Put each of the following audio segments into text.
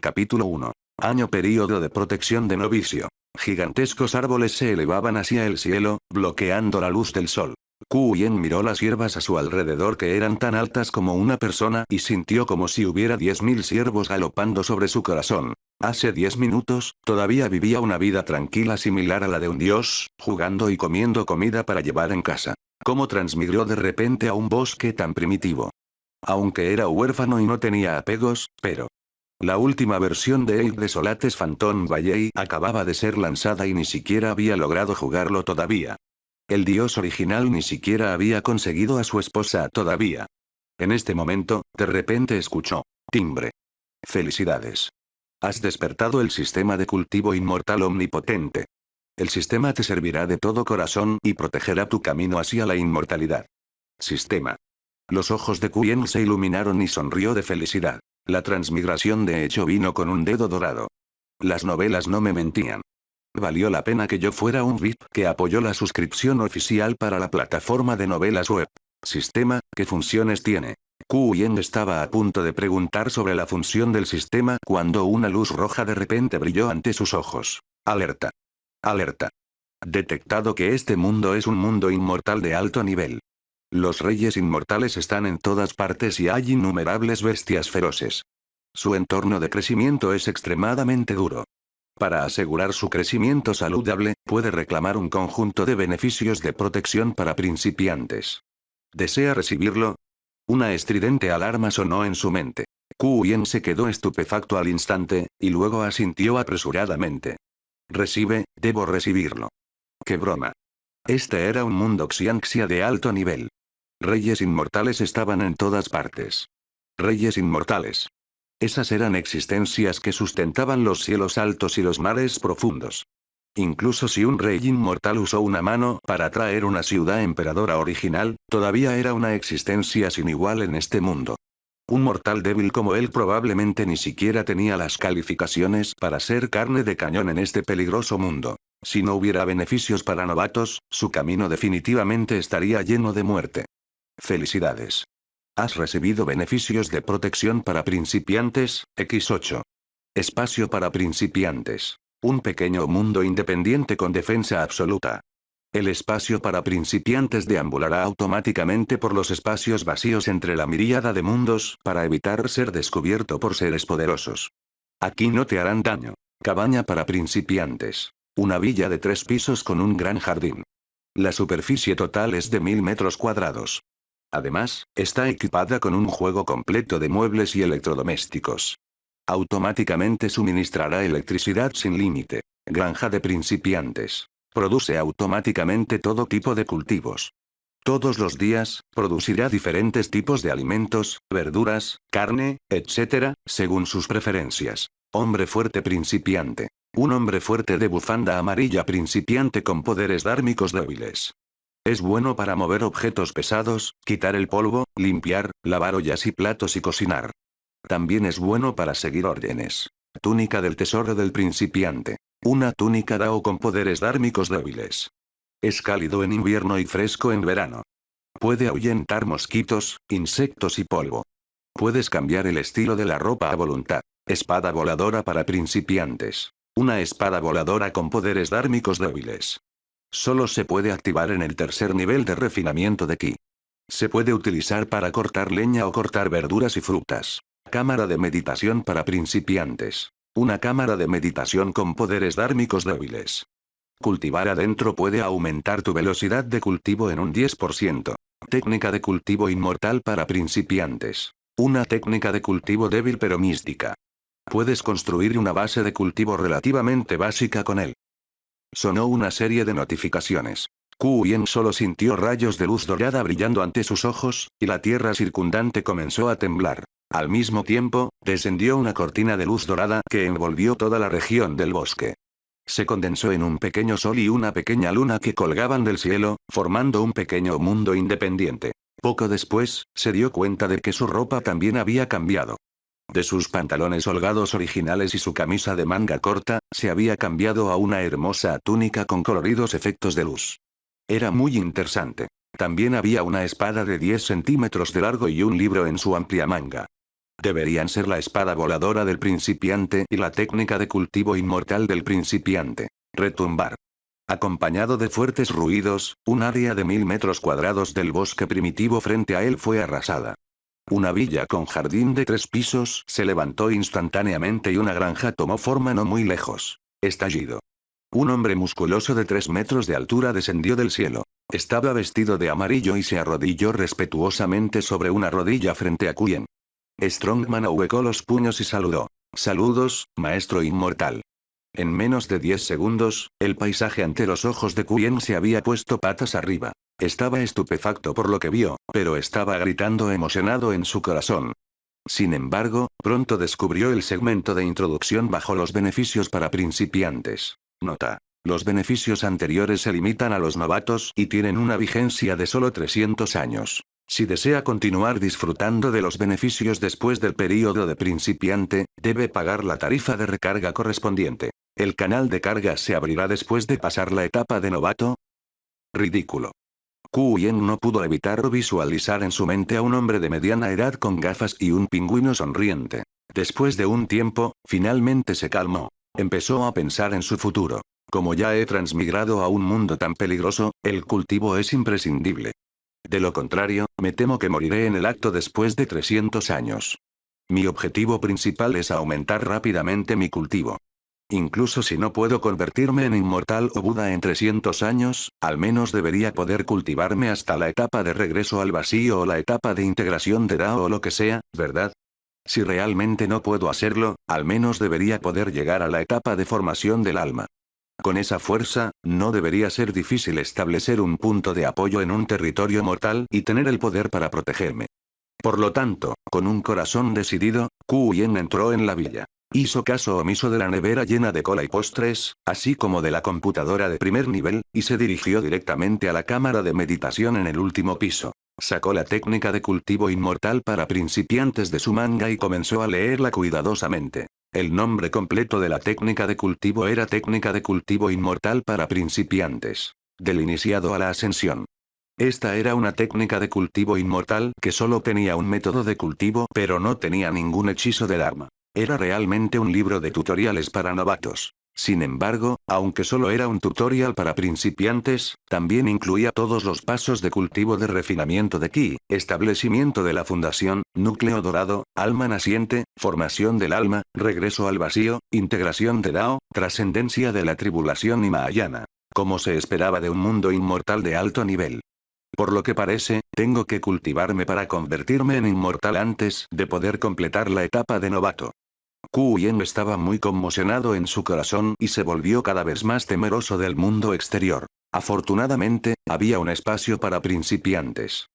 Capítulo 1. Año período de protección de novicio. Gigantescos árboles se elevaban hacia el cielo, bloqueando la luz del sol. Yen miró las hierbas a su alrededor que eran tan altas como una persona y sintió como si hubiera 10.000 ciervos galopando sobre su corazón. Hace 10 minutos, todavía vivía una vida tranquila similar a la de un dios, jugando y comiendo comida para llevar en casa. ¿Cómo transmigró de repente a un bosque tan primitivo? Aunque era huérfano y no tenía apegos, pero... La última versión de Aid Desolates Phantom Valley acababa de ser lanzada y ni siquiera había logrado jugarlo todavía. El dios original ni siquiera había conseguido a su esposa todavía. En este momento, de repente escuchó. Timbre. Felicidades. Has despertado el sistema de cultivo inmortal omnipotente. El sistema te servirá de todo corazón y protegerá tu camino hacia la inmortalidad. Sistema. Los ojos de Yen se iluminaron y sonrió de felicidad. La transmigración de hecho vino con un dedo dorado. Las novelas no me mentían. Valió la pena que yo fuera un VIP que apoyó la suscripción oficial para la plataforma de novelas web. Sistema, ¿qué funciones tiene? Yen estaba a punto de preguntar sobre la función del sistema cuando una luz roja de repente brilló ante sus ojos. Alerta. Alerta. Detectado que este mundo es un mundo inmortal de alto nivel. Los reyes inmortales están en todas partes y hay innumerables bestias feroces. Su entorno de crecimiento es extremadamente duro. Para asegurar su crecimiento saludable, puede reclamar un conjunto de beneficios de protección para principiantes. ¿Desea recibirlo? Una estridente alarma sonó en su mente. Yen se quedó estupefacto al instante, y luego asintió apresuradamente. Debo recibirlo. ¡Qué broma! Este era un mundo xianxia de alto nivel. Reyes inmortales estaban en todas partes. Reyes inmortales. Esas eran existencias que sustentaban los cielos altos y los mares profundos. Incluso si un rey inmortal usó una mano para traer una ciudad emperadora original, todavía era una existencia sin igual en este mundo. Un mortal débil como él probablemente ni siquiera tenía las calificaciones para ser carne de cañón en este peligroso mundo. Si no hubiera beneficios para novatos, su camino definitivamente estaría lleno de muerte. Felicidades. Has recibido beneficios de protección para principiantes, X8. Espacio para principiantes. Un pequeño mundo independiente con defensa absoluta. El espacio para principiantes deambulará automáticamente por los espacios vacíos entre la miríada de mundos para evitar ser descubierto por seres poderosos. Aquí no te harán daño. Cabaña para principiantes. Una villa de 3 pisos con un gran jardín. La superficie total es de 1000 metros cuadrados. Además, está equipada con un juego completo de muebles y electrodomésticos. Automáticamente suministrará electricidad sin límite. Granja de principiantes. Produce automáticamente todo tipo de cultivos. Todos los días, producirá diferentes tipos de alimentos, verduras, carne, etc., según sus preferencias. Hombre fuerte principiante. Un hombre fuerte de bufanda amarilla principiante con poderes dármicos débiles. Es bueno para mover objetos pesados, quitar el polvo, limpiar, lavar ollas y platos y cocinar. También es bueno para seguir órdenes. Túnica del tesoro del principiante. Una túnica Dao con poderes dármicos débiles. Es cálido en invierno y fresco en verano. Puede ahuyentar mosquitos, insectos y polvo. Puedes cambiar el estilo de la ropa a voluntad. Espada voladora para principiantes. Una espada voladora con poderes dármicos débiles. Solo se puede activar en el tercer nivel de refinamiento de Ki. Se puede utilizar para cortar leña o cortar verduras y frutas. Cámara de meditación para principiantes. Una cámara de meditación con poderes dármicos débiles. Cultivar adentro puede aumentar tu velocidad de cultivo en un 10%. Técnica de cultivo inmortal para principiantes. Una técnica de cultivo débil pero mística. Puedes construir una base de cultivo relativamente básica con él. Sonó una serie de notificaciones. Yen solo sintió rayos de luz dorada brillando ante sus ojos, y la tierra circundante comenzó a temblar. Al mismo tiempo, descendió una cortina de luz dorada que envolvió toda la región del bosque. Se condensó en un pequeño sol y una pequeña luna que colgaban del cielo, formando un pequeño mundo independiente. Poco después, se dio cuenta de que su ropa también había cambiado. De sus pantalones holgados originales y su camisa de manga corta, se había cambiado a una hermosa túnica con coloridos efectos de luz. Era muy interesante. También había una espada de 10 centímetros de largo y un libro en su amplia manga. Deberían ser la espada voladora del principiante y la técnica de cultivo inmortal del principiante. Retumbar. Acompañado de fuertes ruidos, un área de 1000 metros cuadrados del bosque primitivo frente a él fue arrasada. Una villa con jardín de 3 pisos se levantó instantáneamente y una granja tomó forma no muy lejos. Estallido. Un hombre musculoso de 3 metros de altura descendió del cielo. Estaba vestido de amarillo y se arrodilló respetuosamente sobre una rodilla frente a Quyen. Strongman ahuecó los puños y saludó. Saludos, maestro inmortal. En menos de 10 segundos, el paisaje ante los ojos de Quyen se había puesto patas arriba. Estaba estupefacto por lo que vio, pero estaba gritando emocionado en su corazón. Sin embargo, pronto descubrió el segmento de introducción bajo los beneficios para principiantes. Nota. Los beneficios anteriores se limitan a los novatos y tienen una vigencia de solo 300 años. Si desea continuar disfrutando de los beneficios después del período de principiante, debe pagar la tarifa de recarga correspondiente. ¿El canal de carga se abrirá después de pasar la etapa de novato? Ridículo. Quyen no pudo evitar visualizar en su mente a un hombre de mediana edad con gafas y un pingüino sonriente. Después de un tiempo, finalmente se calmó. Empezó a pensar en su futuro. Como ya he transmigrado a un mundo tan peligroso, el cultivo es imprescindible. De lo contrario, me temo que moriré en el acto después de 300 años. Mi objetivo principal es aumentar rápidamente mi cultivo. Incluso si no puedo convertirme en inmortal o Buda en 300 años, al menos debería poder cultivarme hasta la etapa de regreso al vacío o la etapa de integración de Dao o lo que sea, ¿verdad? Si realmente no puedo hacerlo, al menos debería poder llegar a la etapa de formación del alma. Con esa fuerza, no debería ser difícil establecer un punto de apoyo en un territorio mortal y tener el poder para protegerme. Por lo tanto, con un corazón decidido, Quyen entró en la villa. Hizo caso omiso de la nevera llena de cola y postres, así como de la computadora de primer nivel, y se dirigió directamente a la cámara de meditación en el último piso. Sacó la técnica de cultivo inmortal para principiantes de su manga y comenzó a leerla cuidadosamente. El nombre completo de la técnica de cultivo era Técnica de cultivo inmortal para principiantes. Del iniciado a la ascensión. Esta era una técnica de cultivo inmortal que solo tenía un método de cultivo pero no tenía ningún hechizo de Dharma. Era realmente un libro de tutoriales para novatos. Sin embargo, aunque solo era un tutorial para principiantes, también incluía todos los pasos de cultivo de refinamiento de Ki, establecimiento de la fundación, núcleo dorado, alma naciente, formación del alma, regreso al vacío, integración de Dao, trascendencia de la tribulación y Mahayana. Como se esperaba de un mundo inmortal de alto nivel. Por lo que parece, tengo que cultivarme para convertirme en inmortal antes de poder completar la etapa de novato. Quyen estaba muy conmocionado en su corazón y se volvió cada vez más temeroso del mundo exterior. Afortunadamente, había un espacio para principiantes.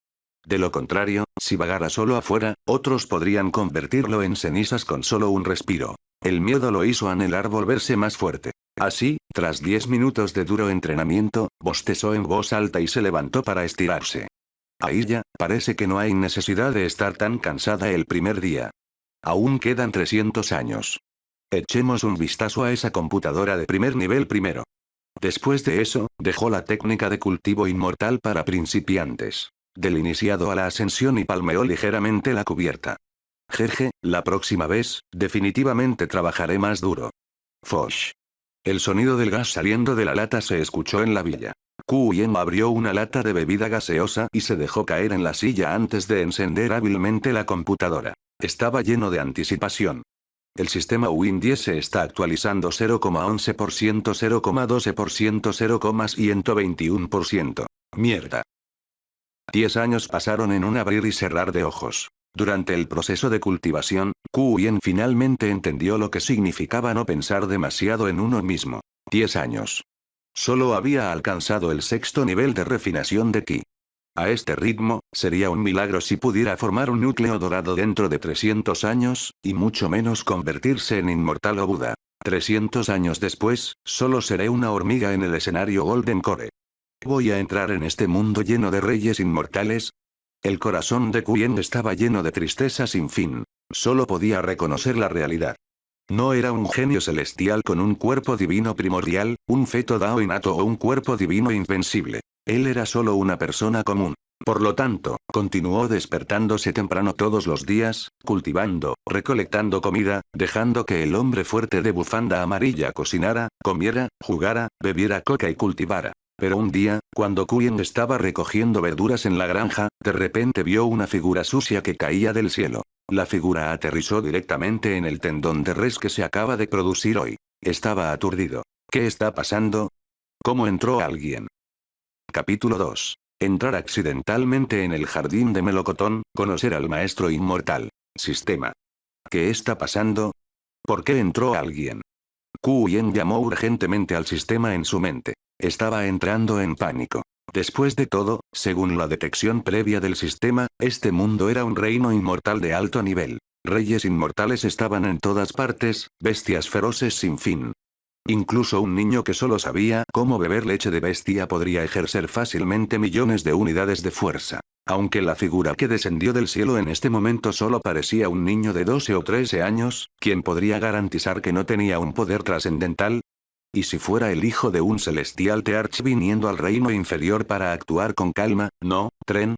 De lo contrario, si vagara solo afuera, otros podrían convertirlo en cenizas con solo un respiro. El miedo lo hizo anhelar volverse más fuerte. Así, tras 10 minutos de duro entrenamiento, bostezó en voz alta y se levantó para estirarse. Ahí ya, parece que no hay necesidad de estar tan cansada el primer día. Aún quedan 300 años. Echemos un vistazo a esa computadora de primer nivel primero. Después de eso, dejó la técnica de cultivo inmortal para principiantes. Del iniciado a la ascensión y palmeó ligeramente la cubierta. Jeje, la próxima vez, definitivamente trabajaré más duro. Fosh. El sonido del gas saliendo de la lata se escuchó en la villa. Quyen abrió una lata de bebida gaseosa y se dejó caer en la silla antes de encender hábilmente la computadora. Estaba lleno de anticipación. El sistema Win 10 se está actualizando 0,11%, 0,12%, 0,121%. Mierda. 10 años pasaron en un abrir y cerrar de ojos. Durante el proceso de cultivación, Quyen finalmente entendió lo que significaba no pensar demasiado en uno mismo. 10 años. Solo había alcanzado el 6º nivel de refinación de Ki. A este ritmo, sería un milagro si pudiera formar un núcleo dorado dentro de 300 años, y mucho menos convertirse en inmortal o Buda. 300 años después, solo seré una hormiga en el escenario Golden Core. ¿Voy a entrar en este mundo lleno de reyes inmortales? El corazón de Quyen estaba lleno de tristeza sin fin. Solo podía reconocer la realidad. No era un genio celestial con un cuerpo divino primordial, un feto Dao innato o un cuerpo divino invencible. Él era solo una persona común. Por lo tanto, continuó despertándose temprano todos los días, cultivando, recolectando comida, dejando que el hombre fuerte de bufanda amarilla cocinara, comiera, jugara, bebiera coca y cultivara. Pero un día, cuando Quyen estaba recogiendo verduras en la granja, de repente vio una figura sucia que caía del cielo. La figura aterrizó directamente en el tendón de res que se acaba de producir hoy. Estaba aturdido. ¿Qué está pasando? ¿Cómo entró alguien? Capítulo 2. Entrar accidentalmente en el jardín de melocotón, conocer al maestro inmortal. Sistema. ¿Qué está pasando? ¿Por qué entró alguien? Quyen llamó urgentemente al sistema en su mente. Estaba entrando en pánico. Después de todo, según la detección previa del sistema, este mundo era un reino inmortal de alto nivel. Reyes inmortales estaban en todas partes, bestias feroces sin fin. Incluso un niño que solo sabía cómo beber leche de bestia podría ejercer fácilmente millones de unidades de fuerza. Aunque la figura que descendió del cielo en este momento solo parecía un niño de 12 o 13 años, ¿quién podría garantizar que no tenía un poder trascendental? ¿Y si fuera el hijo de un celestial Tearch viniendo al reino inferior para actuar con calma, no, tren?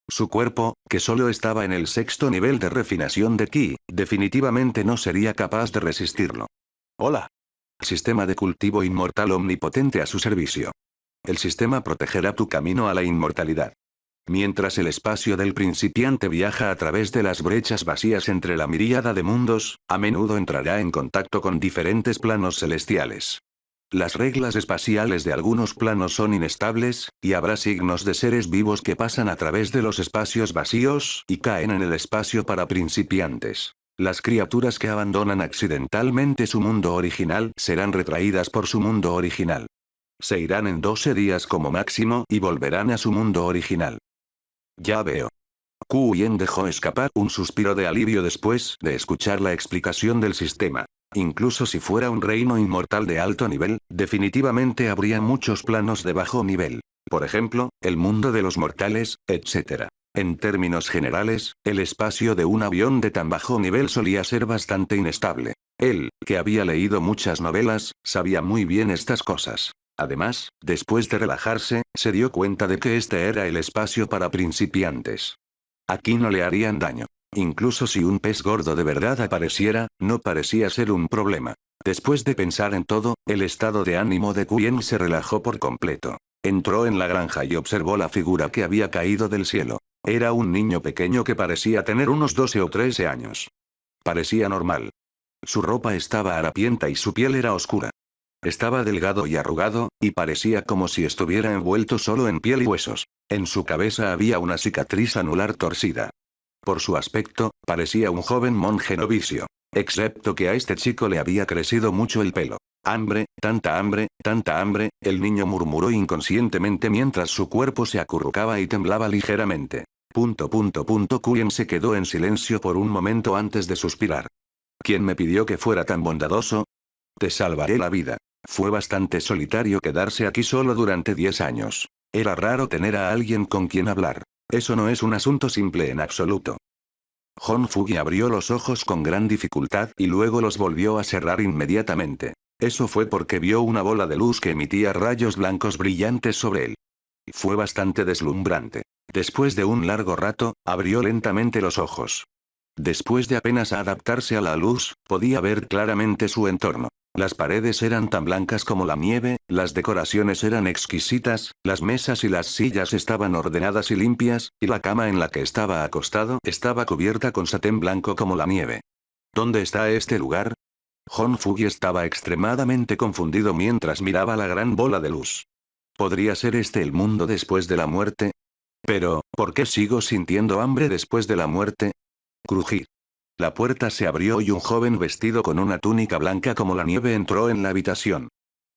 Su cuerpo, que solo estaba en el sexto nivel de refinación de Ki, definitivamente no sería capaz de resistirlo. Hola. Sistema de cultivo inmortal omnipotente a su servicio. El sistema protegerá tu camino a la inmortalidad. Mientras el espacio del principiante viaja a través de las brechas vacías entre la miríada de mundos, a menudo entrará en contacto con diferentes planos celestiales. Las reglas espaciales de algunos planos son inestables, y habrá signos de seres vivos que pasan a través de los espacios vacíos y caen en el espacio para principiantes. Las criaturas que abandonan accidentalmente su mundo original serán retraídas por su mundo original. Se irán en 12 días como máximo y volverán a su mundo original. Ya veo. Quyen dejó escapar un suspiro de alivio después de escuchar la explicación del sistema. Incluso si fuera un reino inmortal de alto nivel, definitivamente habría muchos planos de bajo nivel. Por ejemplo, el mundo de los mortales, etc. En términos generales, el espacio de un avión de tan bajo nivel solía ser bastante inestable. Él, que había leído muchas novelas, sabía muy bien estas cosas. Además, después de relajarse, se dio cuenta de que este era el espacio para principiantes. Aquí no le harían daño. Incluso si un pez gordo de verdad apareciera, no parecía ser un problema. Después de pensar en todo, el estado de ánimo de Quyen se relajó por completo. Entró en la granja y observó la figura que había caído del cielo. Era un niño pequeño que parecía tener unos 12 o 13 años. Parecía normal. Su ropa estaba harapienta y su piel era oscura. Estaba delgado y arrugado, y parecía como si estuviera envuelto solo en piel y huesos. En su cabeza había una cicatriz anular torcida. Por su aspecto, parecía un joven monje novicio. Excepto que a este chico le había crecido mucho el pelo. Hambre, tanta hambre, el niño murmuró inconscientemente mientras su cuerpo se acurrucaba y temblaba ligeramente. Quyen se quedó en silencio por un momento antes de suspirar. ¿Quién me pidió que fuera tan bondadoso? Te salvaré la vida. Fue bastante solitario quedarse aquí solo durante 10 años. Era raro tener a alguien con quien hablar. Eso no es un asunto simple en absoluto. Hon Fugi abrió los ojos con gran dificultad y luego los volvió a cerrar inmediatamente. Eso fue porque vio una bola de luz que emitía rayos blancos brillantes sobre él. Fue bastante deslumbrante. Después de un largo rato, abrió lentamente los ojos. Después de apenas adaptarse a la luz, podía ver claramente su entorno. Las paredes eran tan blancas como la nieve, las decoraciones eran exquisitas, las mesas y las sillas estaban ordenadas y limpias, y la cama en la que estaba acostado estaba cubierta con satén blanco como la nieve. ¿Dónde está este lugar? Hon Fugi estaba extremadamente confundido mientras miraba la gran bola de luz. ¿Podría ser este el mundo después de la muerte? Pero, ¿por qué sigo sintiendo hambre después de la muerte? Crujir. La puerta se abrió y un joven vestido con una túnica blanca como la nieve entró en la habitación.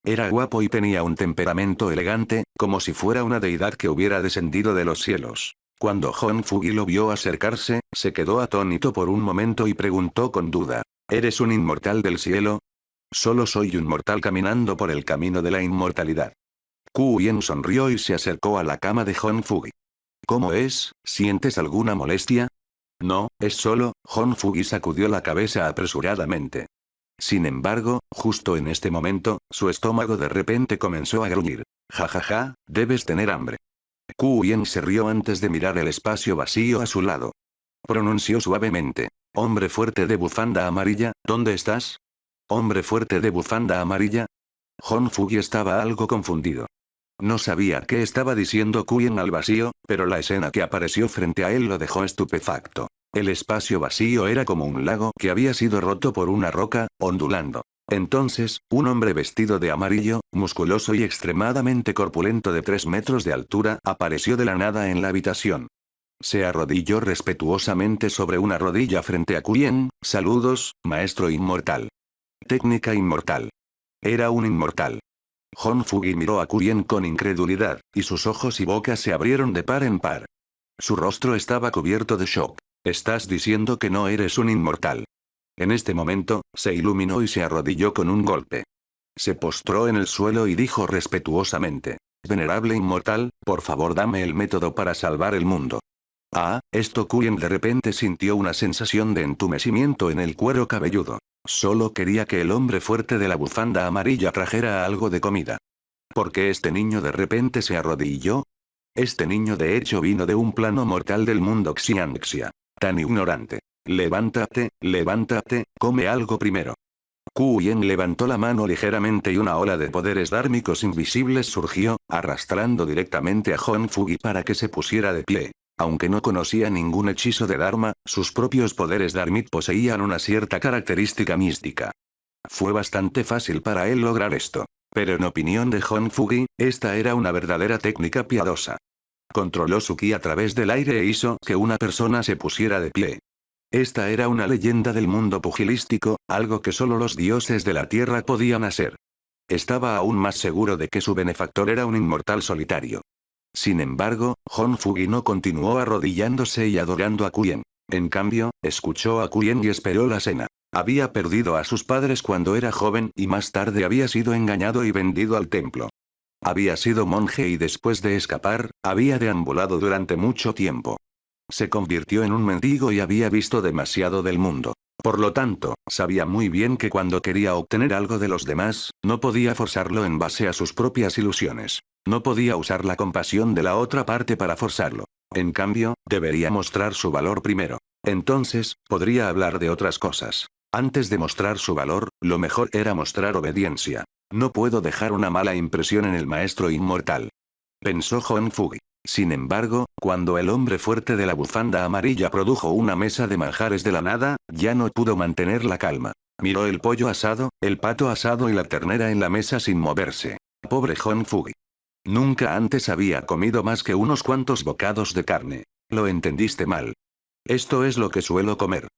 Era guapo y tenía un temperamento elegante, como si fuera una deidad que hubiera descendido de los cielos. Cuando Hon Fugi lo vio acercarse, se quedó atónito por un momento y preguntó con duda. ¿Eres un inmortal del cielo? Solo soy un mortal caminando por el camino de la inmortalidad. Quyen sonrió y se acercó a la cama de Hon Fugi. ¿Cómo es? ¿Sientes alguna molestia? No, es solo. Hon Fugi sacudió la cabeza apresuradamente. Sin embargo, justo en este momento, su estómago de repente comenzó a gruñir. Jajaja, debes tener hambre. Yen se rió antes de mirar el espacio vacío a su lado. Pronunció suavemente. Hombre fuerte de bufanda amarilla, ¿dónde estás? Hombre fuerte de bufanda amarilla. Hon Fugi estaba algo confundido. No sabía qué estaba diciendo Yen al vacío, pero la escena que apareció frente a él lo dejó estupefacto. El espacio vacío era como un lago que había sido roto por una roca, ondulando. Entonces, un hombre vestido de amarillo, musculoso y extremadamente corpulento de 3 metros de altura, apareció de la nada en la habitación. Se arrodilló respetuosamente sobre una rodilla frente a Yen. Saludos, maestro inmortal. Técnica inmortal. Era un inmortal. Hon Fugi miró a Yen con incredulidad, y sus ojos y boca se abrieron de par en par. Su rostro estaba cubierto de shock. ¿Estás diciendo que no eres un inmortal? En este momento, se iluminó y se arrodilló con un golpe. Se postró en el suelo y dijo respetuosamente: Venerable inmortal, por favor dame el método para salvar el mundo. Ah, esto Yen de repente sintió una sensación de entumecimiento en el cuero cabelludo. Solo quería que el hombre fuerte de la bufanda amarilla trajera algo de comida. ¿Por qué este niño de repente se arrodilló? Este niño de hecho vino de un plano mortal del mundo Xianxia. Tan ignorante. Levántate, levántate, come algo primero. Yen levantó la mano ligeramente y una ola de poderes dármicos invisibles surgió, arrastrando directamente a Hon Fugi para que se pusiera de pie. Aunque no conocía ningún hechizo de Dharma, sus propios poderes Dharmic poseían una cierta característica mística. Fue bastante fácil para él lograr esto. Pero en opinión de Hon Fugi, esta era una verdadera técnica piadosa. Controló su ki a través del aire e hizo que una persona se pusiera de pie. Esta era una leyenda del mundo pugilístico, algo que solo los dioses de la tierra podían hacer. Estaba aún más seguro de que su benefactor era un inmortal solitario. Sin embargo, Hon Fugi no continuó arrodillándose y adorando a Yen. En cambio, escuchó a Yen y esperó la cena. Había perdido a sus padres cuando era joven y más tarde había sido engañado y vendido al templo. Había sido monje y después de escapar, había deambulado durante mucho tiempo. Se convirtió en un mendigo y había visto demasiado del mundo. Por lo tanto, sabía muy bien que cuando quería obtener algo de los demás, no podía forzarlo en base a sus propias ilusiones. No podía usar la compasión de la otra parte para forzarlo. En cambio, debería mostrar su valor primero. Entonces, podría hablar de otras cosas. Antes de mostrar su valor, lo mejor era mostrar obediencia. No puedo dejar una mala impresión en el maestro inmortal. Pensó Hon Fugi. Sin embargo, cuando el hombre fuerte de la bufanda amarilla produjo una mesa de manjares de la nada, ya no pudo mantener la calma. Miró el pollo asado, el pato asado y la ternera en la mesa sin moverse. Pobre Hon Fugi. Nunca antes había comido más que unos cuantos bocados de carne. Lo entendiste mal. Esto es lo que suelo comer.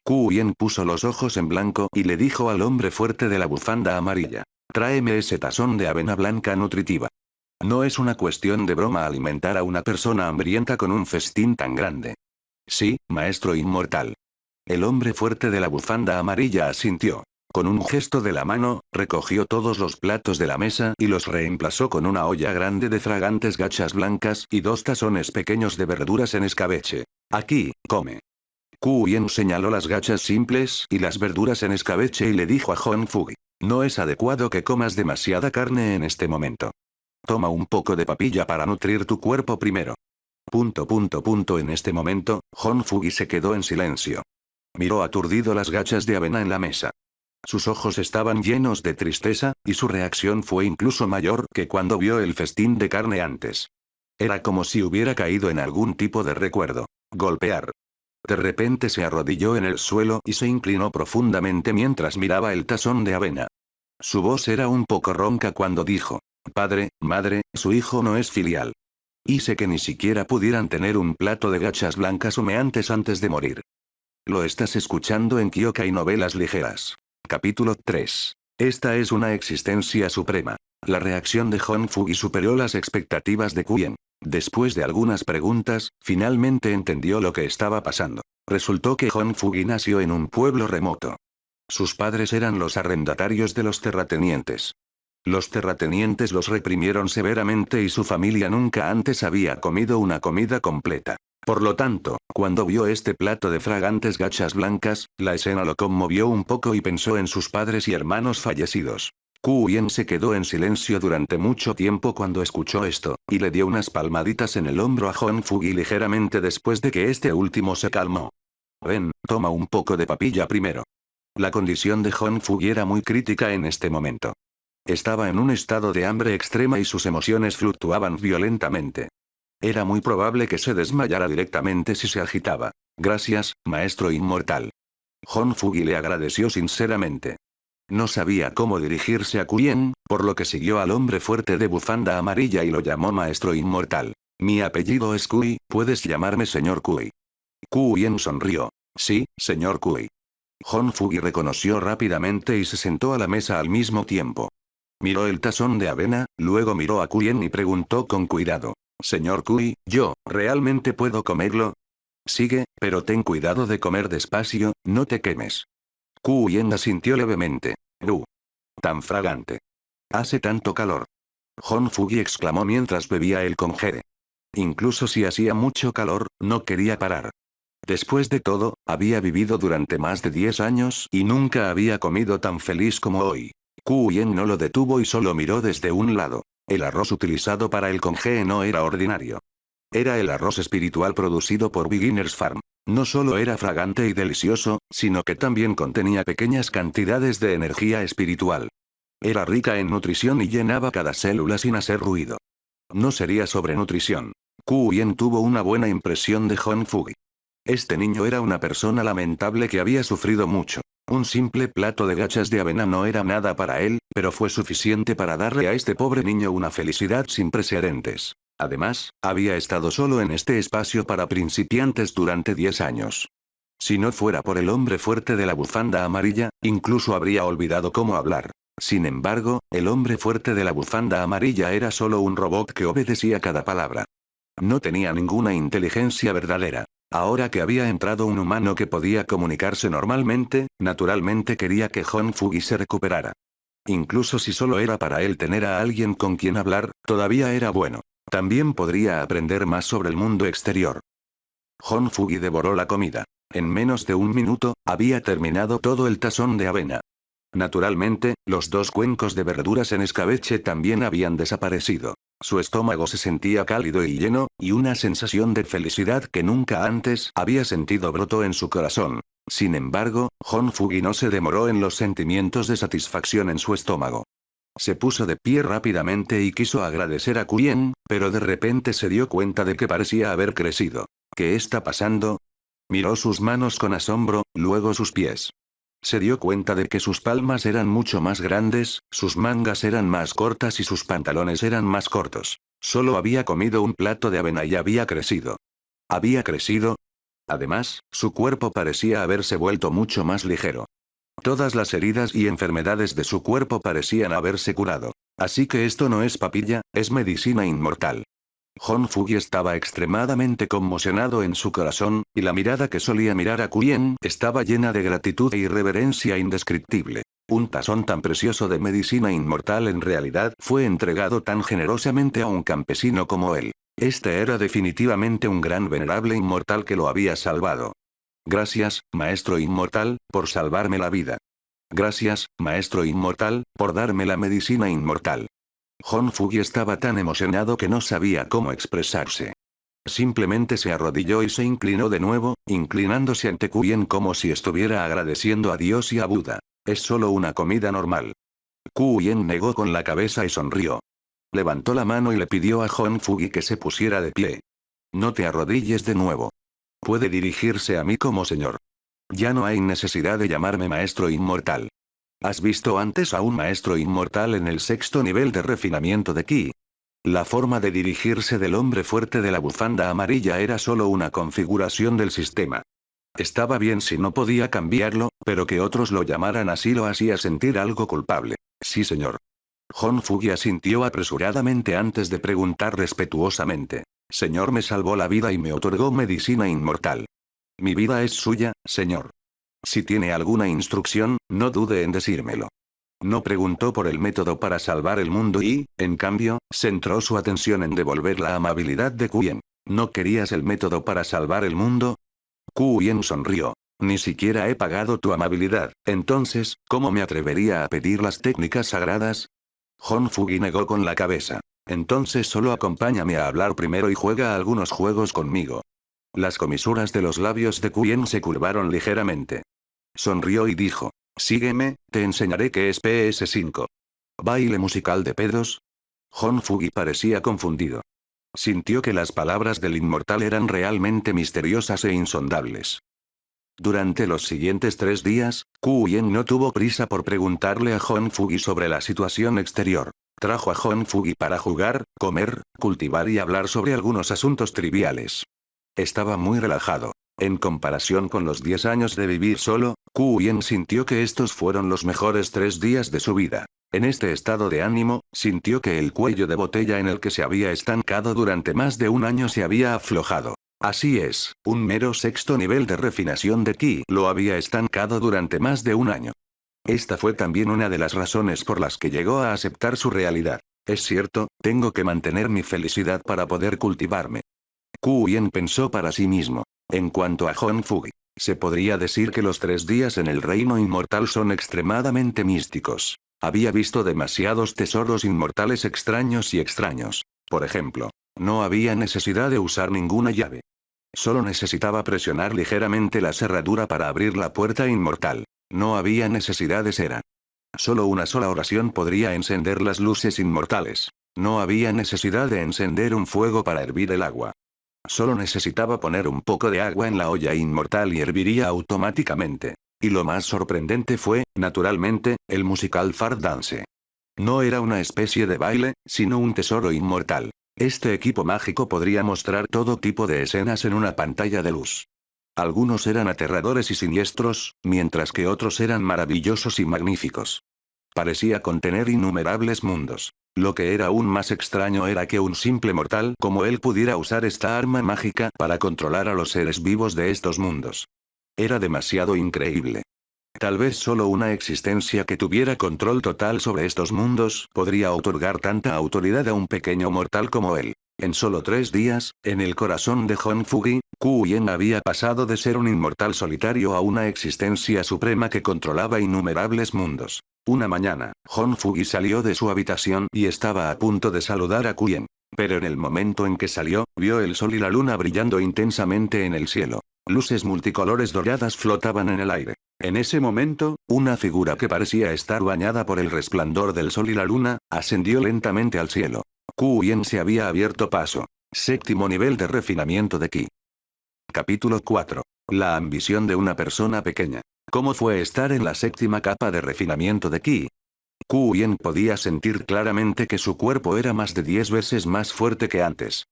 Yen puso los ojos en blanco y le dijo al hombre fuerte de la bufanda amarilla: Tráeme ese tazón de avena blanca nutritiva. No es una cuestión de broma alimentar a una persona hambrienta con un festín tan grande. Sí, maestro inmortal. El hombre fuerte de la bufanda amarilla asintió. Con un gesto de la mano, recogió todos los platos de la mesa y los reemplazó con una olla grande de fragantes gachas blancas y 2 tazones pequeños de verduras en escabeche. Aquí, come. Yen señaló las gachas simples y las verduras en escabeche y le dijo a Hon Fugi: No es adecuado que comas demasiada carne en este momento. Toma un poco de papilla para nutrir tu cuerpo primero. En este momento, Hon Fugi se quedó en silencio. Miró aturdido las gachas de avena en la mesa. Sus ojos estaban llenos de tristeza, y su reacción fue incluso mayor que cuando vio el festín de carne antes. Era como si hubiera caído en algún tipo de recuerdo. Golpear. De repente se arrodilló en el suelo y se inclinó profundamente mientras miraba el tazón de avena. Su voz era un poco ronca cuando dijo: Padre, madre, su hijo no es filial. Hice que ni siquiera pudieran tener un plato de gachas blancas humeantes antes de morir. Lo estás escuchando en Kyokai Novelas Ligeras. Capítulo 3. Esta es una existencia suprema. La reacción de Hon Fugi superó las expectativas de Yen. Después de algunas preguntas, finalmente entendió lo que estaba pasando. Resultó que Hon Fugi nació en un pueblo remoto. Sus padres eran los arrendatarios de los terratenientes. Los terratenientes los reprimieron severamente y su familia nunca antes había comido una comida completa. Por lo tanto, cuando vio este plato de fragantes gachas blancas, la escena lo conmovió un poco y pensó en sus padres y hermanos fallecidos. Yen se quedó en silencio durante mucho tiempo cuando escuchó esto, y le dio unas palmaditas en el hombro a Hon Fugi ligeramente después de que este último se calmó. Ven, toma un poco de papilla primero. La condición de Hon Fugi era muy crítica en este momento. Estaba en un estado de hambre extrema y sus emociones fluctuaban violentamente. Era muy probable que se desmayara directamente si se agitaba. Gracias, maestro inmortal. Hon Fugi le agradeció sinceramente. No sabía cómo dirigirse a Yen, por lo que siguió al hombre fuerte de bufanda amarilla y lo llamó maestro inmortal. Mi apellido es Kui, puedes llamarme señor Kui. Yen sonrió. Sí, señor Kui. Hon Fugi reconoció rápidamente y se sentó a la mesa al mismo tiempo. Miró el tazón de avena, luego miró a Yen y preguntó con cuidado. Señor Kui, ¿yo, realmente puedo comerlo? Sigue, pero ten cuidado de comer despacio, no te quemes. Yen asintió levemente. Tan fragante. Hace tanto calor. Hon Fugi exclamó mientras bebía el congé. Incluso si hacía mucho calor, no quería parar. Después de todo, había vivido durante más de 10 años y nunca había comido tan feliz como hoy. Yen no lo detuvo y solo miró desde un lado. El arroz utilizado para el congé no era ordinario. Era el arroz espiritual producido por Beginner's Farm. No solo era fragante y delicioso, sino que también contenía pequeñas cantidades de energía espiritual. Era rica en nutrición y llenaba cada célula sin hacer ruido. No sería sobrenutrición. Yen tuvo una buena impresión de Hon Fugi. Este niño era una persona lamentable que había sufrido mucho. Un simple plato de gachas de avena no era nada para él, pero fue suficiente para darle a este pobre niño una felicidad sin precedentes. Además, había estado solo en este espacio para principiantes durante 10 años. Si no fuera por el hombre fuerte de la bufanda amarilla, incluso habría olvidado cómo hablar. Sin embargo, el hombre fuerte de la bufanda amarilla era solo un robot que obedecía cada palabra. No tenía ninguna inteligencia verdadera. Ahora que había entrado un humano que podía comunicarse normalmente, naturalmente quería que Hon Fugi se recuperara. Incluso si solo era para él tener a alguien con quien hablar, todavía era bueno. También podría aprender más sobre el mundo exterior. Hon Fugi devoró la comida. En menos de un minuto, había terminado todo el tazón de avena. Naturalmente, los 2 cuencos de verduras en escabeche también habían desaparecido. Su estómago se sentía cálido y lleno, y una sensación de felicidad que nunca antes había sentido brotó en su corazón. Sin embargo, Hon Fugi no se demoró en los sentimientos de satisfacción en su estómago. Se puso de pie rápidamente y quiso agradecer a Yen, pero de repente se dio cuenta de que parecía haber crecido. ¿Qué está pasando? Miró sus manos con asombro, luego sus pies. Se dio cuenta de que sus palmas eran mucho más grandes, sus mangas eran más cortas y sus pantalones eran más cortos. Solo había comido un plato de avena y había crecido. ¿Había crecido? Además, su cuerpo parecía haberse vuelto mucho más ligero. Todas las heridas y enfermedades de su cuerpo parecían haberse curado. Así que esto no es papilla, es medicina inmortal. Hon Fugi estaba extremadamente conmocionado en su corazón, y la mirada que solía mirar a Yen estaba llena de gratitud e irreverencia indescriptible. Un tazón tan precioso de medicina inmortal en realidad fue entregado tan generosamente a un campesino como él. Este era definitivamente un gran venerable inmortal que lo había salvado. Gracias, maestro inmortal, por salvarme la vida. Gracias, maestro inmortal, por darme la medicina inmortal. Hon Fugi estaba tan emocionado que no sabía cómo expresarse. Simplemente se arrodilló y se inclinó de nuevo, inclinándose ante Yen como si estuviera agradeciendo a Dios y a Buda. Es solo una comida normal. Yen negó con la cabeza y sonrió. Levantó la mano y le pidió a Hon Fugi que se pusiera de pie. No te arrodilles de nuevo. Puede dirigirse a mí como señor. Ya no hay necesidad de llamarme maestro inmortal. ¿Has visto antes a un maestro inmortal en el 6º nivel de refinamiento de Ki? La forma de dirigirse del hombre fuerte de la bufanda amarilla era solo una configuración del sistema. Estaba bien si no podía cambiarlo, pero que otros lo llamaran así lo hacía sentir algo culpable. Sí, señor. Hon Fugi asintió apresuradamente antes de preguntar respetuosamente. Señor, me salvó la vida y me otorgó medicina inmortal. Mi vida es suya, señor. Si tiene alguna instrucción, no dude en decírmelo. No preguntó por el método para salvar el mundo y, en cambio, centró su atención en devolver la amabilidad de Yen. ¿No querías el método para salvar el mundo? Yen sonrió. Ni siquiera he pagado tu amabilidad, entonces, ¿cómo me atrevería a pedir las técnicas sagradas? Honfugi negó con la cabeza. Entonces solo acompáñame a hablar primero y juega algunos juegos conmigo. Las comisuras de los labios de Quyen se curvaron ligeramente. Sonrió y dijo, sígueme, te enseñaré qué es PS5. ¿Baile musical de pedos? Honfugi parecía confundido. Sintió que las palabras del inmortal eran realmente misteriosas e insondables. Durante los siguientes 3 días, Quyen no tuvo prisa por preguntarle a Honfugi sobre la situación exterior. Trajo a Honfugi para jugar, comer, cultivar y hablar sobre algunos asuntos triviales. Estaba muy relajado. En comparación con los 10 años de vivir solo, Quyen sintió que estos fueron los mejores 3 días de su vida. En este estado de ánimo, sintió que el cuello de botella en el que se había estancado durante más de un año se había aflojado. Así es, un mero sexto nivel de refinación de ki lo había estancado durante más de un año. Esta fue también una de las razones por las que llegó a aceptar su realidad. Es cierto, tengo que mantener mi felicidad para poder cultivarme. Quyen pensó para sí mismo. En cuanto a Honfugi, se podría decir que los 3 días en el reino inmortal son extremadamente místicos. Había visto demasiados tesoros inmortales extraños y extraños. Por ejemplo, no había necesidad de usar ninguna llave. Solo necesitaba presionar ligeramente la cerradura para abrir la puerta inmortal. No había necesidad de cera. Solo una sola oración podría encender las luces inmortales. No había necesidad de encender un fuego para hervir el agua. Solo necesitaba poner un poco de agua en la olla inmortal y herviría automáticamente. Y lo más sorprendente fue, naturalmente, el musical Far Dance. No era una especie de baile, sino un tesoro inmortal. Este equipo mágico podría mostrar todo tipo de escenas en una pantalla de luz. Algunos eran aterradores y siniestros, mientras que otros eran maravillosos y magníficos. Parecía contener innumerables mundos. Lo que era aún más extraño era que un simple mortal como él pudiera usar esta arma mágica para controlar a los seres vivos de estos mundos. Era demasiado increíble. Tal vez solo una existencia que tuviera control total sobre estos mundos podría otorgar tanta autoridad a un pequeño mortal como él. En solo 3 días, en el corazón de Honfugi, Quyen había pasado de ser un inmortal solitario a una existencia suprema que controlaba innumerables mundos. Una mañana, Honfugi salió de su habitación y estaba a punto de saludar a Quyen. Pero en el momento en que salió, vio el sol y la luna brillando intensamente en el cielo. Luces multicolores doradas flotaban en el aire. En ese momento, una figura que parecía estar bañada por el resplandor del sol y la luna, ascendió lentamente al cielo. Quyen se había abierto paso. Séptimo nivel de refinamiento de ki. Capítulo 4. La ambición de una persona pequeña. ¿Cómo fue estar en la séptima capa de refinamiento de ki? Quyen podía sentir claramente que su cuerpo era más de 10 veces más fuerte que antes.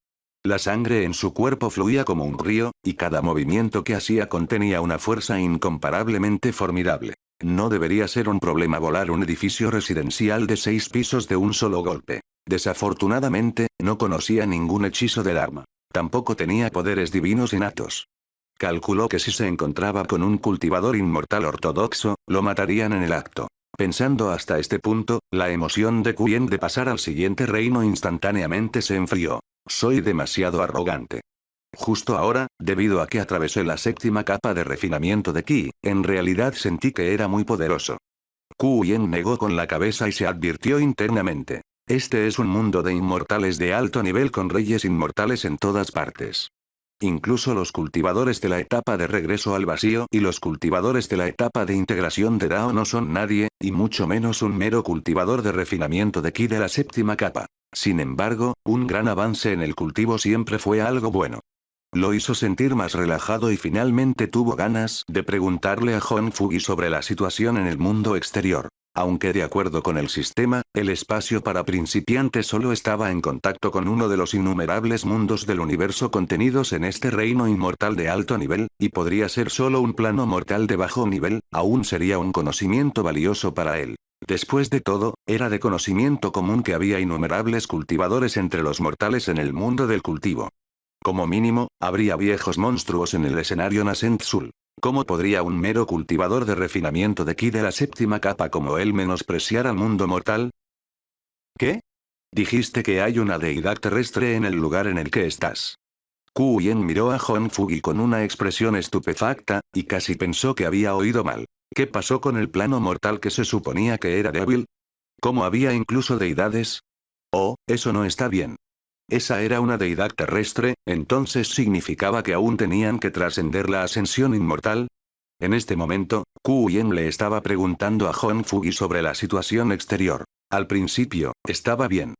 La sangre en su cuerpo fluía como un río, y cada movimiento que hacía contenía una fuerza incomparablemente formidable. No debería ser un problema volar un edificio residencial de 6 pisos de un solo golpe. Desafortunadamente, no conocía ningún hechizo de Dharma. Tampoco tenía poderes divinos innatos. Calculó que si se encontraba con un cultivador inmortal ortodoxo, lo matarían en el acto. Pensando hasta este punto, la emoción de Quyen de pasar al siguiente reino instantáneamente se enfrió. Soy demasiado arrogante. Justo ahora, debido a que atravesé la séptima capa de refinamiento de ki, en realidad sentí que era muy poderoso. Quyen negó con la cabeza y se advirtió internamente. Este es un mundo de inmortales de alto nivel con reyes inmortales en todas partes. Incluso los cultivadores de la etapa de regreso al vacío y los cultivadores de la etapa de integración de Dao no son nadie, y mucho menos un mero cultivador de refinamiento de ki de la séptima capa. Sin embargo, un gran avance en el cultivo siempre fue algo bueno. Lo hizo sentir más relajado y finalmente tuvo ganas de preguntarle a Honfugi sobre la situación en el mundo exterior. Aunque de acuerdo con el sistema, el espacio para principiantes solo estaba en contacto con uno de los innumerables mundos del universo contenidos en este reino inmortal de alto nivel, y podría ser solo un plano mortal de bajo nivel, aún sería un conocimiento valioso para él. Después de todo, era de conocimiento común que había innumerables cultivadores entre los mortales en el mundo del cultivo. Como mínimo, habría viejos monstruos en el escenario Nascent Sul. ¿Cómo podría un mero cultivador de refinamiento de ki de la séptima capa como él menospreciar al mundo mortal? ¿Qué? Dijiste que hay una deidad terrestre en el lugar en el que estás. Ku Yen miró a Hon Fugi con una expresión estupefacta, y casi pensó que había oído mal. ¿Qué pasó con el plano mortal que se suponía que era débil? ¿Cómo había incluso deidades? Oh, eso no está bien. Esa era una deidad terrestre, entonces significaba que aún tenían que trascender la ascensión inmortal. En este momento, Ku Yen le estaba preguntando a Hon Fugi sobre la situación exterior. Al principio, estaba bien.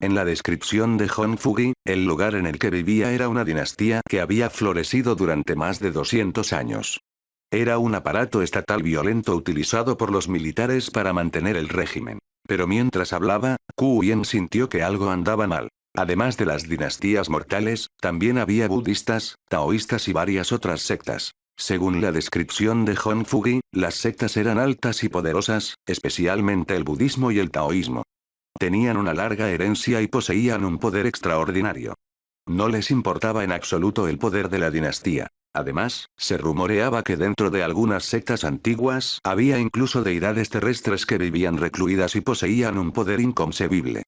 En la descripción de Hon Fugi, el lugar en el que vivía era una dinastía que había florecido durante más de 200 años. Era un aparato estatal violento utilizado por los militares para mantener el régimen. Pero mientras hablaba, Ku Yen sintió que algo andaba mal. Además de las dinastías mortales, también había budistas, taoístas y varias otras sectas. Según la descripción de Hon Fugi, las sectas eran altas y poderosas, especialmente el budismo y el taoísmo. Tenían una larga herencia y poseían un poder extraordinario. No les importaba en absoluto el poder de la dinastía. Además, se rumoreaba que dentro de algunas sectas antiguas había incluso deidades terrestres que vivían recluidas y poseían un poder inconcebible.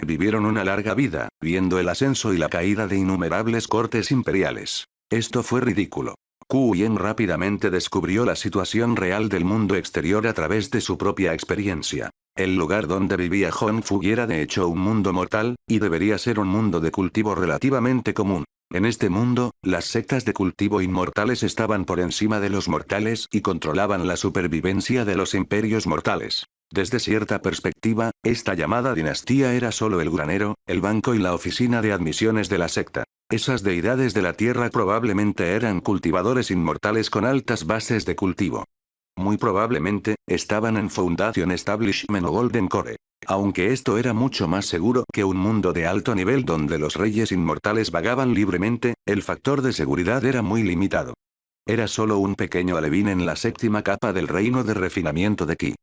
Vivieron una larga vida, viendo el ascenso y la caída de innumerables cortes imperiales. Esto fue ridículo. Ku Yen rápidamente descubrió la situación real del mundo exterior a través de su propia experiencia. El lugar donde vivía Hon Fugi era de hecho un mundo mortal, y debería ser un mundo de cultivo relativamente común. En este mundo, las sectas de cultivo inmortales estaban por encima de los mortales y controlaban la supervivencia de los imperios mortales. Desde cierta perspectiva, esta llamada dinastía era solo el granero, el banco y la oficina de admisiones de la secta. Esas deidades de la tierra probablemente eran cultivadores inmortales con altas bases de cultivo. Muy probablemente, estaban en Foundation Establishment o Golden Core. Aunque esto era mucho más seguro que un mundo de alto nivel donde los reyes inmortales vagaban libremente, el factor de seguridad era muy limitado. Era solo un pequeño alevín en la séptima capa del reino de refinamiento de Qi.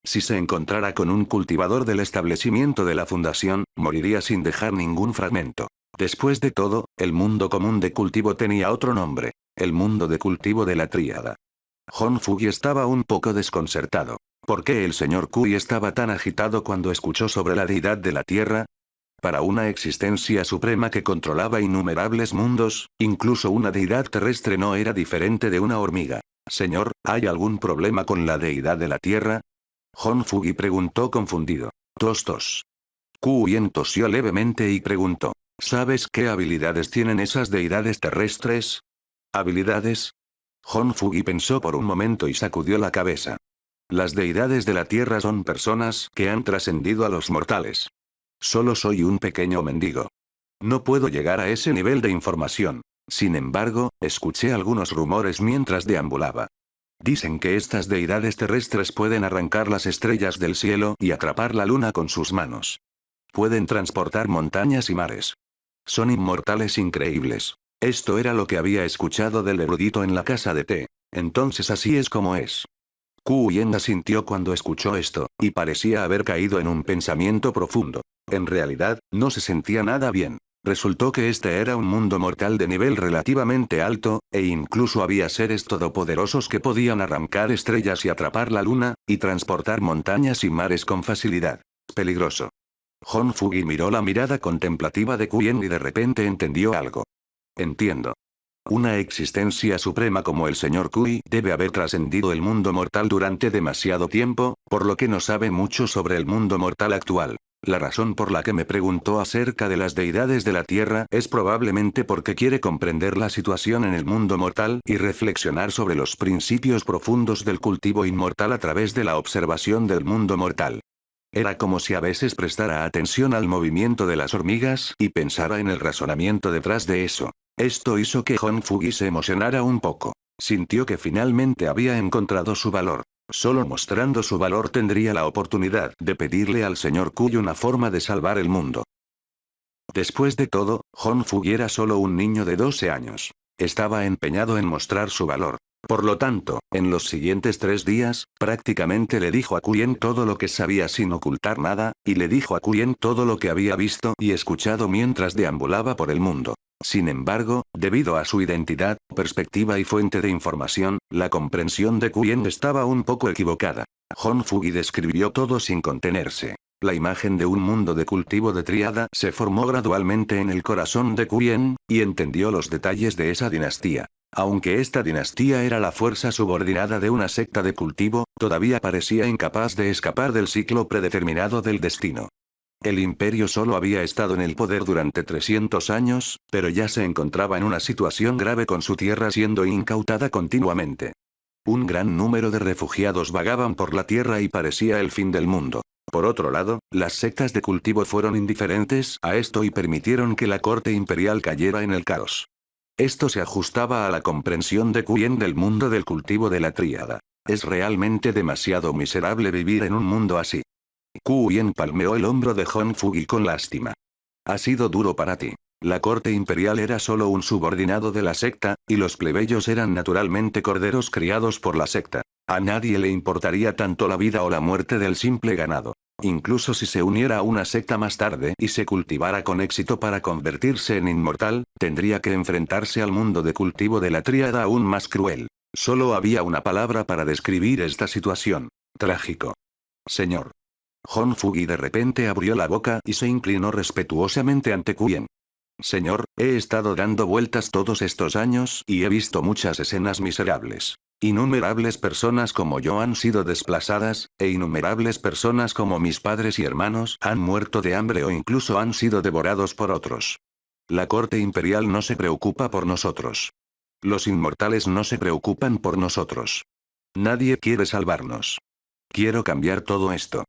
Si se encontrara con un cultivador del establecimiento de la fundación, moriría sin dejar ningún fragmento. Después de todo, el mundo común de cultivo tenía otro nombre: el mundo de cultivo de la tríada. Hon Fugi estaba un poco desconcertado. ¿Por qué el señor Kui estaba tan agitado cuando escuchó sobre la deidad de la tierra? Para una existencia suprema que controlaba innumerables mundos, incluso una deidad terrestre no era diferente de una hormiga. Señor, ¿hay algún problema con la deidad de la tierra? Hon Fugi preguntó confundido. Tos tos. Ku Yen tosió levemente y preguntó: ¿sabes qué habilidades tienen esas deidades terrestres? ¿Habilidades? Hon Fugi pensó por un momento y sacudió la cabeza. Las deidades de la tierra son personas que han trascendido a los mortales. Solo soy un pequeño mendigo. No puedo llegar a ese nivel de información. Sin embargo, escuché algunos rumores mientras deambulaba. Dicen que estas deidades terrestres pueden arrancar las estrellas del cielo y atrapar la luna con sus manos. Pueden transportar montañas y mares. Son inmortales increíbles. Esto era lo que había escuchado del erudito en la casa de té. Entonces así es como es. Ku Yen asintió cuando escuchó esto, y parecía haber caído en un pensamiento profundo. En realidad, no se sentía nada bien. Resultó que este era un mundo mortal de nivel relativamente alto, e incluso había seres todopoderosos que podían arrancar estrellas y atrapar la luna, y transportar montañas y mares con facilidad. Peligroso. Hon Fugi miró la mirada contemplativa de Ku Yen y de repente entendió algo. Entiendo. Una existencia suprema como el señor Kui debe haber trascendido el mundo mortal durante demasiado tiempo, por lo que no sabe mucho sobre el mundo mortal actual. La razón por la que me preguntó acerca de las deidades de la tierra es probablemente porque quiere comprender la situación en el mundo mortal y reflexionar sobre los principios profundos del cultivo inmortal a través de la observación del mundo mortal. Era como si a veces prestara atención al movimiento de las hormigas y pensara en el razonamiento detrás de eso. Esto hizo que Hon Fugi se emocionara un poco. Sintió que finalmente había encontrado su valor. Solo mostrando su valor tendría la oportunidad de pedirle al señor Kui una forma de salvar el mundo. Después de todo, Hon Fugi era solo un niño de 12 años. Estaba empeñado en mostrar su valor. Por lo tanto, en los siguientes 3 días, prácticamente le dijo a Kuyen todo lo que sabía sin ocultar nada, y le dijo a Kuyen todo lo que había visto y escuchado mientras deambulaba por el mundo. Sin embargo, debido a su identidad, perspectiva y fuente de información, la comprensión de Kuyen estaba un poco equivocada. Hon Fugi describió todo sin contenerse. La imagen de un mundo de cultivo de tríada se formó gradualmente en el corazón de Quyen, y entendió los detalles de esa dinastía. Aunque esta dinastía era la fuerza subordinada de una secta de cultivo, todavía parecía incapaz de escapar del ciclo predeterminado del destino. El imperio solo había estado en el poder durante 300 años, pero ya se encontraba en una situación grave con su tierra siendo incautada continuamente. Un gran número de refugiados vagaban por la tierra y parecía el fin del mundo. Por otro lado, las sectas de cultivo fueron indiferentes a esto y permitieron que la corte imperial cayera en el caos. Esto se ajustaba a la comprensión de Quyen del mundo del cultivo de la tríada. Es realmente demasiado miserable vivir en un mundo así. Quyen palmeó el hombro de Hon Fugi con lástima. Ha sido duro para ti. La corte imperial era solo un subordinado de la secta, y los plebeyos eran naturalmente corderos criados por la secta. A nadie le importaría tanto la vida o la muerte del simple ganado. Incluso si se uniera a una secta más tarde y se cultivara con éxito para convertirse en inmortal, tendría que enfrentarse al mundo de cultivo de la tríada aún más cruel. Solo había una palabra para describir esta situación. Trágico. Señor. Hon Fugi de repente abrió la boca y se inclinó respetuosamente ante Quyen. Señor, he estado dando vueltas todos estos años y he visto muchas escenas miserables. Innumerables personas como yo han sido desplazadas, e innumerables personas como mis padres y hermanos han muerto de hambre o incluso han sido devorados por otros. La corte imperial no se preocupa por nosotros. Los inmortales no se preocupan por nosotros. Nadie quiere salvarnos. Quiero cambiar todo esto.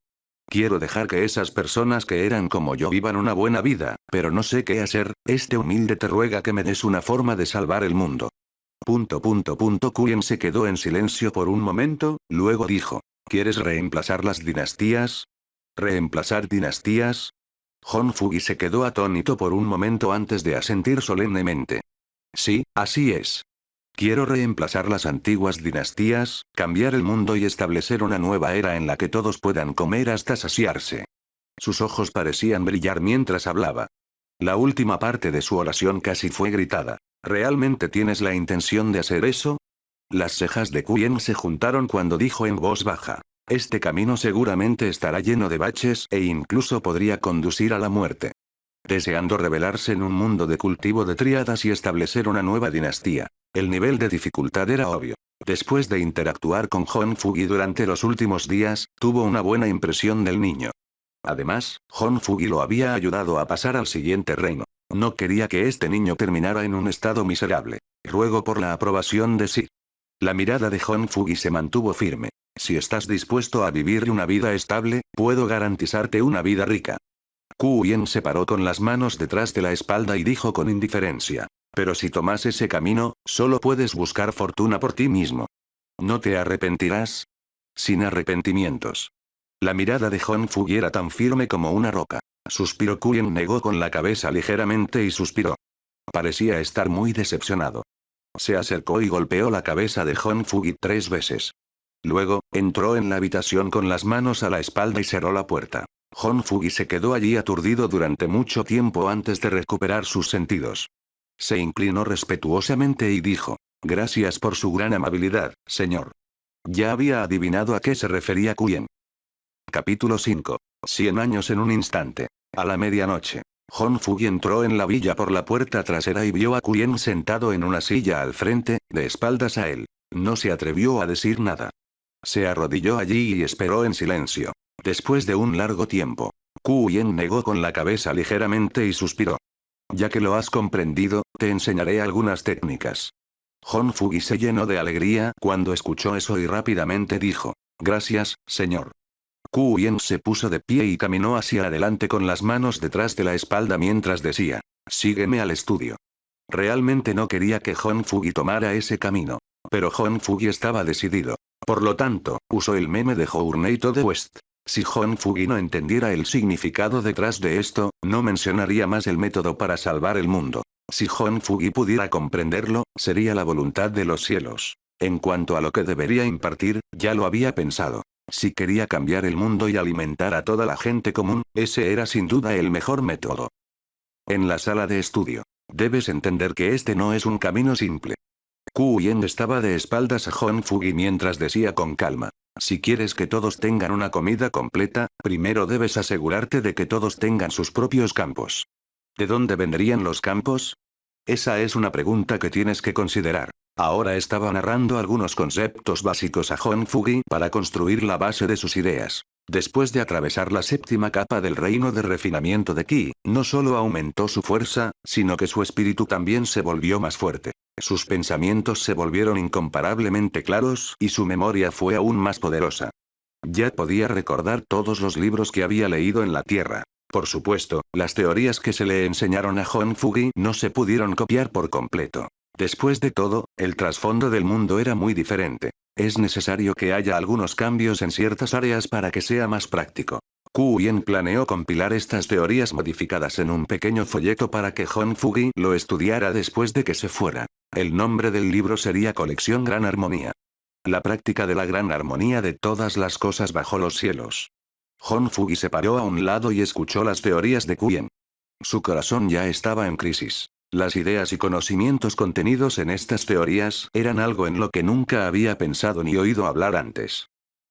Quiero dejar que esas personas que eran como yo vivan una buena vida, pero no sé qué hacer. Este humilde te ruega que me des una forma de salvar el mundo. Quyen se quedó en silencio por un momento, luego dijo. ¿Quieres reemplazar las dinastías? ¿Reemplazar dinastías? Hon Fugi se quedó atónito por un momento antes de asentir solemnemente. Sí, así es. Quiero reemplazar las antiguas dinastías, cambiar el mundo y establecer una nueva era en la que todos puedan comer hasta saciarse. Sus ojos parecían brillar mientras hablaba. La última parte de su oración casi fue gritada. ¿Realmente tienes la intención de hacer eso? Las cejas de Quyen se juntaron cuando dijo en voz baja. Este camino seguramente estará lleno de baches e incluso podría conducir a la muerte. Deseando revelarse en un mundo de cultivo de tríadas y establecer una nueva dinastía. El nivel de dificultad era obvio. Después de interactuar con Hon Fugi durante los últimos días, tuvo una buena impresión del niño. Además, Hon Fugi lo había ayudado a pasar al siguiente reino. No quería que este niño terminara en un estado miserable. Ruego por la aprobación de sí. La mirada de Hon Fugi se mantuvo firme. Si estás dispuesto a vivir una vida estable, puedo garantizarte una vida rica. Quyen se paró con las manos detrás de la espalda y dijo con indiferencia. Pero si tomas ese camino, solo puedes buscar fortuna por ti mismo. ¿No te arrepentirás? Sin arrepentimientos. La mirada de Hon Fugi era tan firme como una roca. Suspiró. Quyen negó con la cabeza ligeramente y suspiró. Parecía estar muy decepcionado. Se acercó y golpeó la cabeza de Hon Fugi 3 veces. Luego, entró en la habitación con las manos a la espalda y cerró la puerta. Hon Fugi se quedó allí aturdido durante mucho tiempo antes de recuperar sus sentidos. Se inclinó respetuosamente y dijo. Gracias por su gran amabilidad, señor. Ya había adivinado a qué se refería Quyen. Capítulo 5. 100 años en un instante. A la medianoche. Hon Fugi entró en la villa por la puerta trasera y vio a Quyen sentado en una silla al frente, de espaldas a él. No se atrevió a decir nada. Se arrodilló allí y esperó en silencio. Después de un largo tiempo, Quyen negó con la cabeza ligeramente y suspiró. Ya que lo has comprendido, te enseñaré algunas técnicas. Hon Fugi se llenó de alegría cuando escuchó eso y rápidamente dijo. Gracias, señor. Quyen se puso de pie y caminó hacia adelante con las manos detrás de la espalda mientras decía. Sígueme al estudio. Realmente no quería que Hon Fugi tomara ese camino. Pero Hon Fugi estaba decidido. Por lo tanto, usó el meme de Journey to the West. Si Hon Fugi no entendiera el significado detrás de esto, no mencionaría más el método para salvar el mundo. Si Hon Fugi pudiera comprenderlo, sería la voluntad de los cielos. En cuanto a lo que debería impartir, ya lo había pensado. Si quería cambiar el mundo y alimentar a toda la gente común, ese era sin duda el mejor método. En la sala de estudio. Debes entender que este no es un camino simple. Quyen estaba de espaldas a Hon Fugi mientras decía con calma. Si quieres que todos tengan una comida completa, primero debes asegurarte de que todos tengan sus propios campos. ¿De dónde vendrían los campos? Esa es una pregunta que tienes que considerar. Ahora estaba narrando algunos conceptos básicos a Hon-Fugi para construir la base de sus ideas. Después de atravesar la séptima capa del reino de refinamiento de Ki, no solo aumentó su fuerza, sino que su espíritu también se volvió más fuerte. Sus pensamientos se volvieron incomparablemente claros y su memoria fue aún más poderosa. Ya podía recordar todos los libros que había leído en la Tierra. Por supuesto, las teorías que se le enseñaron a Hon-Fugi no se pudieron copiar por completo. Después de todo, el trasfondo del mundo era muy diferente. Es necesario que haya algunos cambios en ciertas áreas para que sea más práctico. Yen planeó compilar estas teorías modificadas en un pequeño folleto para que Hon-Fugi lo estudiara después de que se fuera. El nombre del libro sería Colección Gran Armonía. La práctica de la gran armonía de todas las cosas bajo los cielos. Hon-Fugi se paró a un lado y escuchó las teorías de Yen. Su corazón ya estaba en crisis. Las ideas y conocimientos contenidos en estas teorías eran algo en lo que nunca había pensado ni oído hablar antes.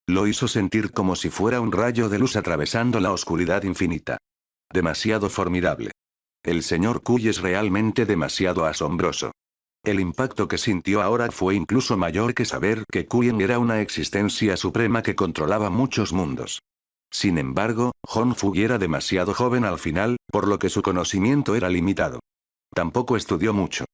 Lo hizo sentir como si fuera un rayo de luz atravesando la oscuridad infinita. Demasiado formidable. El señor Kuy es realmente demasiado asombroso. El impacto que sintió ahora fue incluso mayor que saber que Kuyen era una existencia suprema que controlaba muchos mundos. Sin embargo, Hon-Fugi era demasiado joven al final, por lo que su conocimiento era limitado. Tampoco estudió mucho.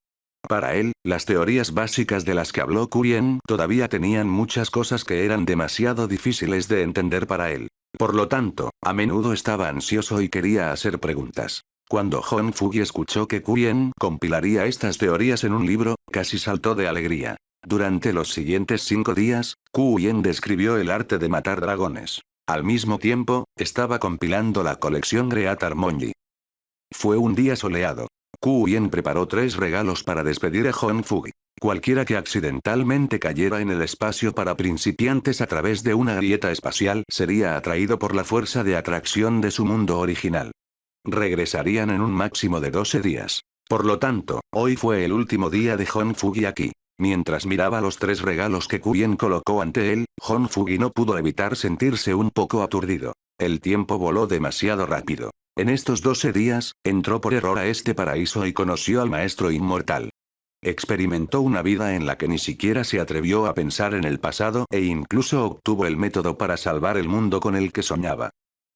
Para él, las teorías básicas de las que habló Kuyen todavía tenían muchas cosas que eran demasiado difíciles de entender para él. Por lo tanto, a menudo estaba ansioso y quería hacer preguntas. Cuando Hon-Fugi escuchó que Kuyen compilaría estas teorías en un libro, casi saltó de alegría. Durante los siguientes 5 días, Kuyen describió el arte de matar dragones. Al mismo tiempo, estaba compilando la colección Great Harmony. Fue un día soleado. Yen preparó 3 regalos para despedir a Hon-Fugi. Cualquiera que accidentalmente cayera en el espacio para principiantes a través de una grieta espacial sería atraído por la fuerza de atracción de su mundo original. Regresarían en un máximo de 12 días. Por lo tanto, hoy fue el último día de Hon-Fugi aquí. Mientras miraba los 3 regalos que Yen colocó ante él, Hon-Fugi no pudo evitar sentirse un poco aturdido. El tiempo voló demasiado rápido. En estos 12 días, entró por error a este paraíso y conoció al maestro inmortal. Experimentó una vida en la que ni siquiera se atrevió a pensar en el pasado e incluso obtuvo el método para salvar el mundo con el que soñaba.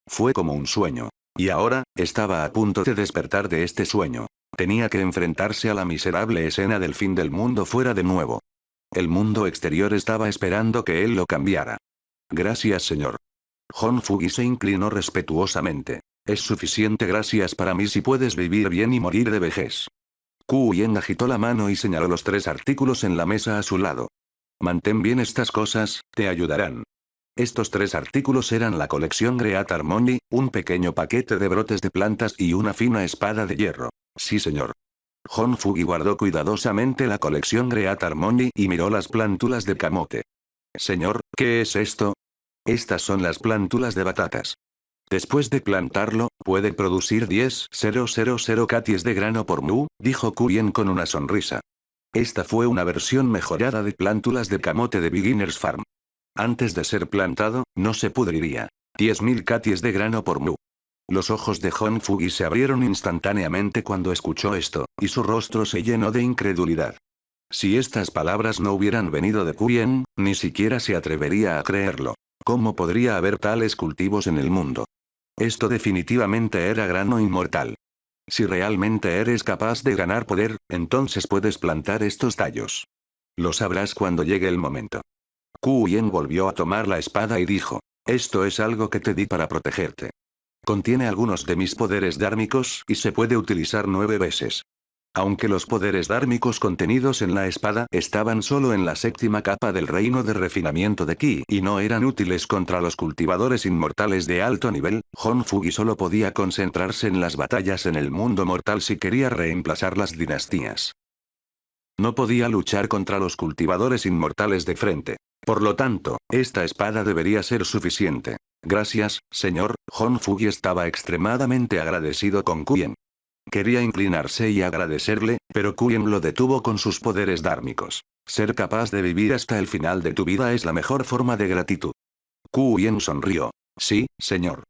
Fue como un sueño. Y ahora, estaba a punto de despertar de este sueño. Tenía que enfrentarse a la miserable escena del fin del mundo fuera de nuevo. El mundo exterior estaba esperando que él lo cambiara. Gracias, señor. Hon-Fugi se inclinó respetuosamente. Es suficiente gracias para mí si puedes vivir bien y morir de vejez. Yen agitó la mano y señaló los 3 artículos en la mesa a su lado. Mantén bien estas cosas, te ayudarán. Estos 3 artículos eran la colección Great Harmony, un pequeño paquete de brotes de plantas y una fina espada de hierro. Sí, señor. Hon-Fugi guardó cuidadosamente la colección Great Harmony y miró las plántulas de camote. Señor, ¿qué es esto? Estas son las plántulas de batatas. Después de plantarlo, puede producir 10,000 caties de grano por mu, dijo Yen con una sonrisa. Esta fue una versión mejorada de plántulas de camote de Beginner's Farm. Antes de ser plantado, no se pudriría. 10.000 caties de grano por mu. Los ojos de Hon-Fugi se abrieron instantáneamente cuando escuchó esto, y su rostro se llenó de incredulidad. Si estas palabras no hubieran venido de Yen, ni siquiera se atrevería a creerlo. ¿Cómo podría haber tales cultivos en el mundo? Esto definitivamente era grano inmortal. Si realmente eres capaz de ganar poder, entonces puedes plantar estos tallos. Lo sabrás cuando llegue el momento. Yen volvió a tomar la espada y dijo: esto es algo que te di para protegerte. Contiene algunos de mis poderes dármicos y se puede utilizar 9 veces. Aunque los poderes dármicos contenidos en la espada estaban solo en la 7ª capa del reino de refinamiento de Ki y no eran útiles contra los cultivadores inmortales de alto nivel, Hon-Fugi solo podía concentrarse en las batallas en el mundo mortal si quería reemplazar las dinastías. No podía luchar contra los cultivadores inmortales de frente. Por lo tanto, esta espada debería ser suficiente. Gracias, señor. Hon-Fugi estaba extremadamente agradecido con Yen. Quería inclinarse y agradecerle, pero Yen lo detuvo con sus poderes dármicos. Ser capaz de vivir hasta el final de tu vida es la mejor forma de gratitud. Yen sonrió. Sí, señor.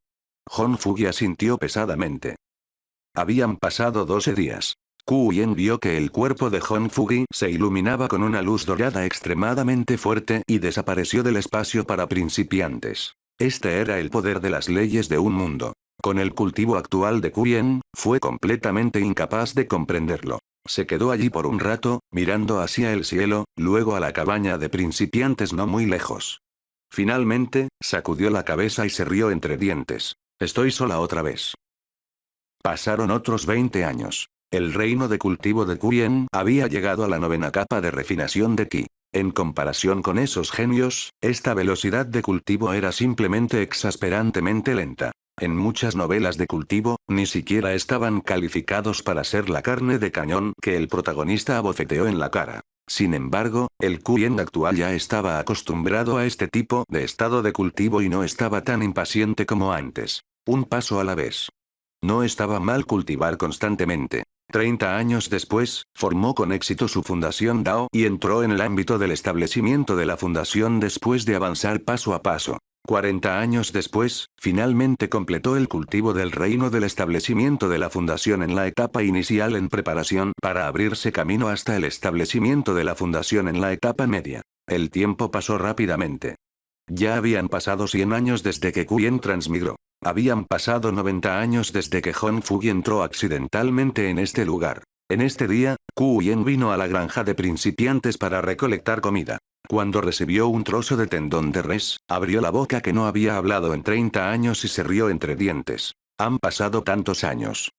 Hon Fugi asintió pesadamente. Habían pasado 12 días. Yen vio que el cuerpo de Hon Fugi se iluminaba con una luz dorada extremadamente fuerte y desapareció del espacio para principiantes. Este era el poder de las leyes de un mundo. Con el cultivo actual de Yen, fue completamente incapaz de comprenderlo. Se quedó allí por un rato, mirando hacia el cielo, luego a la cabaña de principiantes no muy lejos. Finalmente, sacudió la cabeza y se rió entre dientes. Estoy sola otra vez. Pasaron otros 20 años. El reino de cultivo de Yen había llegado a la 9ª capa de refinación de Ki. En comparación con esos genios, esta velocidad de cultivo era simplemente exasperantemente lenta. En muchas novelas de cultivo, ni siquiera estaban calificados para ser la carne de cañón que el protagonista abofeteó en la cara. Sin embargo, el Yen actual ya estaba acostumbrado a este tipo de estado de cultivo y no estaba tan impaciente como antes. Un paso a la vez. No estaba mal cultivar constantemente. 30 años después, formó con éxito su fundación Dao y entró en el ámbito del establecimiento de la fundación después de avanzar paso a paso. 40 años después, finalmente completó el cultivo del reino del establecimiento de la fundación en la etapa inicial en preparación para abrirse camino hasta el establecimiento de la fundación en la etapa media. El tiempo pasó rápidamente. Ya habían pasado 100 años desde que Yen transmigró. Habían pasado 90 años desde que Hon Fugi entró accidentalmente en este lugar. En este día, Yen vino a la granja de principiantes para recolectar comida. Cuando recibió un trozo de tendón de res, abrió la boca que no había hablado en 30 años y se rió entre dientes. Han pasado tantos años.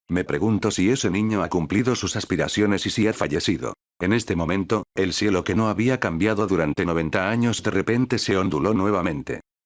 Me pregunto si ese niño ha cumplido sus aspiraciones y si ha fallecido. En este momento, el cielo que no había cambiado durante 90 años de repente se onduló nuevamente.